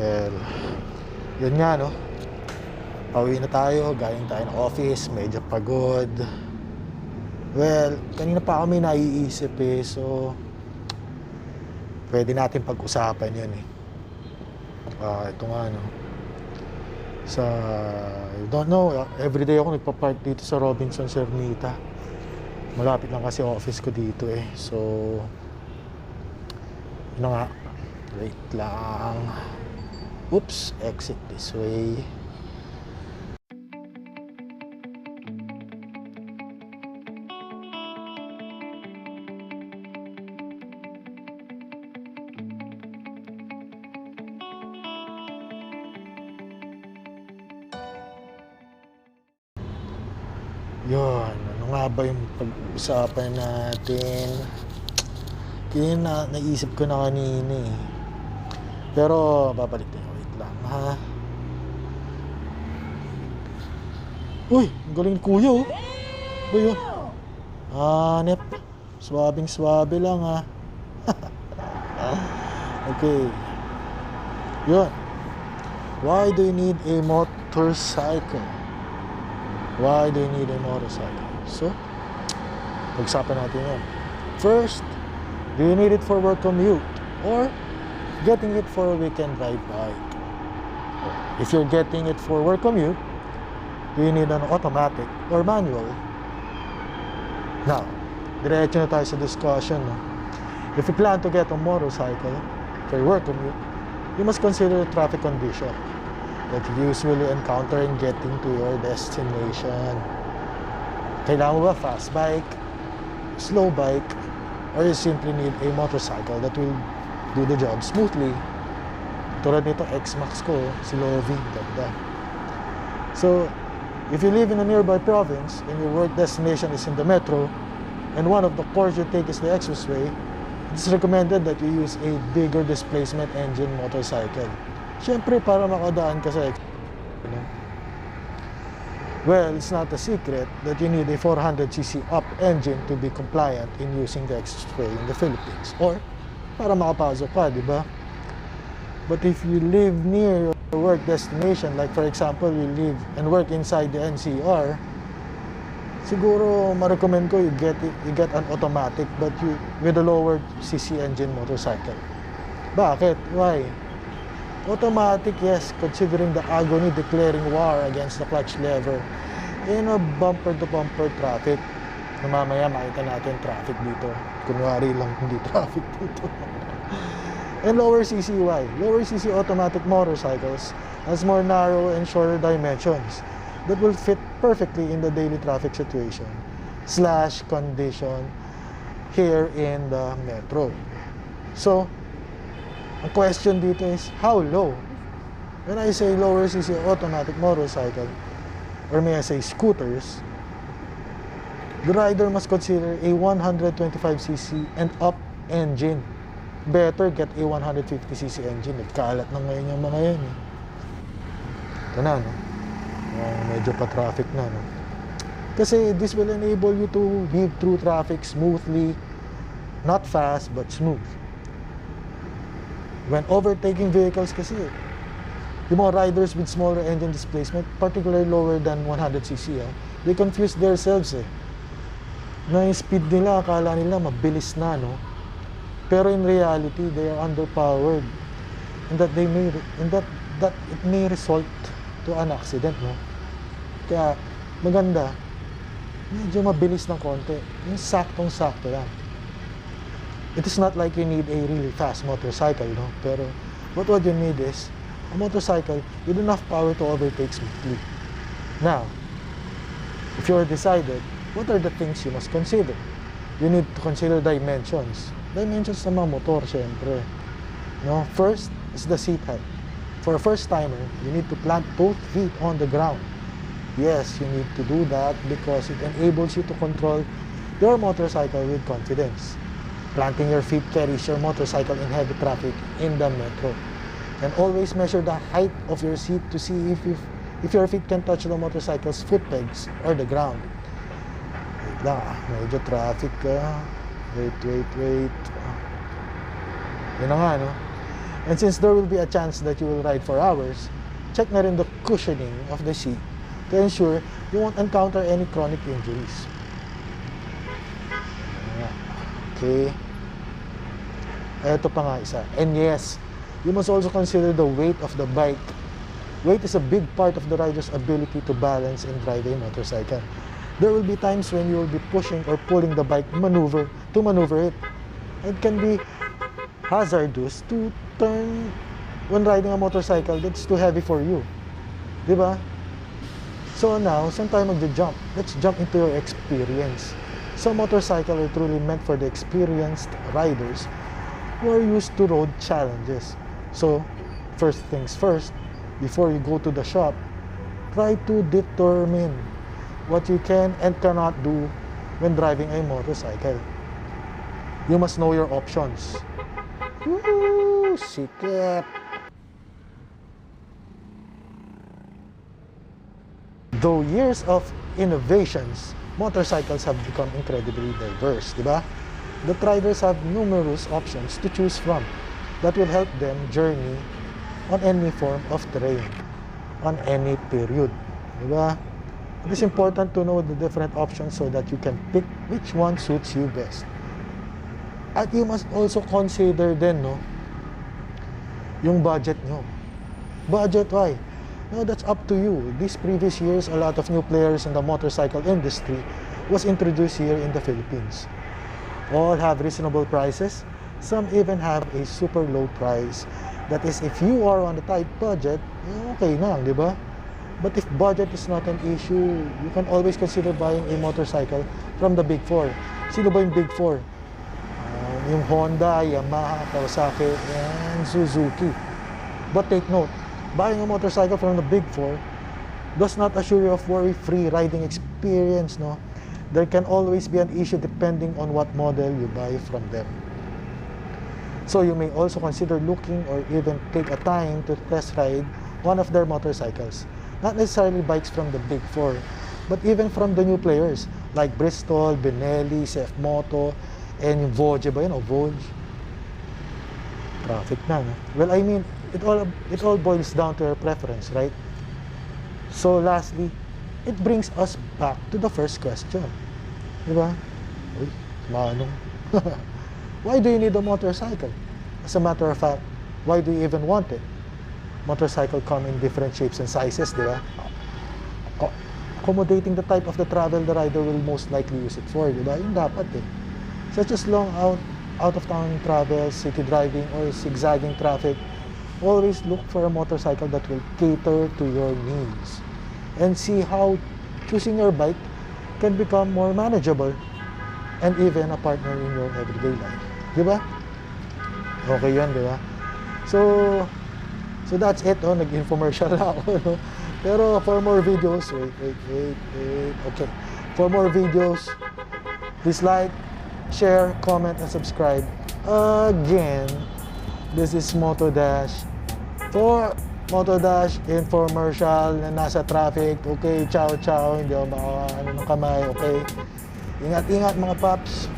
Well, yun nga, no? Pauwi na tayo, galing tayo ng office, medyo pagod. Well, kanina pa kami naiisip eh, so pwede natin pag-usapan yun eh. Ito nga, no? I don't know, everyday ako nagpa-park dito sa Robinsons Ermita. Malapit lang kasi office ko dito eh. So, yun na nga. Wait lang. Oops, exit this way. Yun, ano nga ba yung pag-uusapan natin? Naisip ko na kanina eh. Pero, babalik tayo. Wait lang, ha? Uy, ang galing ni kuya, oh. Ba yun? Nep. Swabing-swabe lang, ha? Okay. Yun. Why do you need a motorcycle? Why do you need a motorcycle? So, pag-usapan natin yan. First, do you need it for work commute? Or getting it for a weekend ride bike? If you're getting it for work commute, do you need an automatic or manual? Now, diretso na tayo sa discussion. No? If you plan to get a motorcycle for your work commute, you must consider traffic condition that you usually encounter in getting to your destination. Kailangan mo ba fast bike, slow bike, or you simply need a motorcycle that will do the job smoothly? Tulad nito X-Max ko, si Lovie, ganda. So, if you live in a nearby province and your work destination is in the metro, and one of the course you take is the expressway, it's recommended that you use a bigger displacement engine motorcycle. Siyempre, para makadaan ka sa expressway. Well, it's not a secret that you need a 400cc up engine to be compliant in using the expressway in the Philippines. Or, para makapasok ka, di ba? But if you live near your work destination, like for example, you live and work inside the NCR, siguro ma-recommend ko you get an automatic but with a lower cc engine motorcycle. Bakit? Why? Automatic, yes, considering the agony declaring war against the clutch lever in a bumper-to-bumper traffic. Na mamaya makita natin traffic dito. Kunwari lang hindi traffic dito. And lower CC, why? Lower CC automatic motorcycles has more narrow and shorter dimensions that will fit perfectly in the daily traffic situation / condition here in the metro. So, ang question dito is, how low? When I say lower CC automatic motorcycle, or may I say scooters, the rider must consider a 125cc and up engine. Better get a 150cc engine. Nagkalat na ngayon yung mga yan. Eh. Ito na, no? Medyo pa-traffic na, no? Kasi this will enable you to weave through traffic smoothly, not fast, but smooth. When overtaking vehicles kasi, yung mga riders with smaller engine displacement, particularly lower than 100cc, they confuse themselves eh. Na yung speed nila, akala nila mabilis na, no? Pero in reality, they are underpowered. And that it may result to an accident, no? Kaya, maganda, medyo mabilis ng konti. Yung saktong-sakto lang. It is not like you need a really fast motorcycle, no? Pero what you need is a motorcycle with enough power to overtake smoothly. Now, if you are decided, what are the things you must consider? You need to consider dimensions. Dimensions ng mga motor, syempre. No? First is the seat height. For a first-timer, you need to plant both feet on the ground. Yes, you need to do that because it enables you to control your motorcycle with confidence. Planting your feet carries your motorcycle in heavy traffic in the metro. And always measure the height of your seat to see if your feet can touch the motorcycle's foot pegs or the ground. Wait lang, medyo traffic ka. Wait. Yun na nga, no? And since there will be a chance that you will ride for hours, check na rin the cushioning of the seat to ensure you won't encounter any chronic injuries. Okay. Ito pa nga isa. And yes, you must also consider the weight of the bike. Weight is a big part of the rider's ability to balance and drive a motorcycle. There will be times when you will be pushing or pulling the bike to maneuver it. It can be hazardous to turn when riding a motorcycle that's too heavy for you. Diba? So now, saan tayo magja-jump? Let's jump into your experience. Some motorcycles are truly meant for the experienced riders who are used to road challenges. So, first things first, before you go to the shop, try to determine what you can and cannot do when driving a motorcycle. You must know your options. Woo! Sikip! Though years of innovations, motorcycles have become incredibly diverse, diba? The riders have numerous options to choose from that will help them journey on any form of terrain, on any period, diba? It is important to know the different options so that you can pick which one suits you best. At you must also consider then, no, yung budget nyo. Budget, why? No, that's up to you. These previous years, a lot of new players in the motorcycle industry was introduced here in the Philippines. All have reasonable prices. Some even have a super low price. That is, if you are on a tight budget, okay na, di ba? But if budget is not an issue, you can always consider buying a motorcycle from the Big Four. Sino ba yung Big Four? Yung Honda, Yamaha, Kawasaki, and Suzuki. But take note, buying a motorcycle from the Big Four does not assure you of worry-free riding experience, no? There can always be an issue depending on what model you buy from them. So you may also consider looking or even take a time to test ride one of their motorcycles. Not necessarily bikes from the Big Four, but even from the new players like Bristol, Benelli, CF Moto, and yung Voge ba yun? O Voge? Traffic na, no? Well, I mean, it all boils down to your preference, right? So lastly, it brings us back to the first question. Diba? Uy, manong. Why do you need a motorcycle? As a matter of fact, why do you even want it? Motorcycle come in different shapes and sizes, diba? Accommodating the type of the travel the rider will most likely use it for, diba? Yung dapat eh. Such as long out-of-town travel, city driving, or zigzagging traffic, always look for a motorcycle that will cater to your needs. And see how choosing your bike can become more manageable and even a partner in your everyday life. Diba? Okay yan, diba? So that's it, oh, nag-infomercial na ako, no? Pero for more videos, wait, okay. For more videos, please like, share, comment, and subscribe. Again, this is Motodash for Motodash infomercial na nasa traffic. Okay, ciao, hindi ako makaano ng kamay, okay? Ingat-ingat mga paps.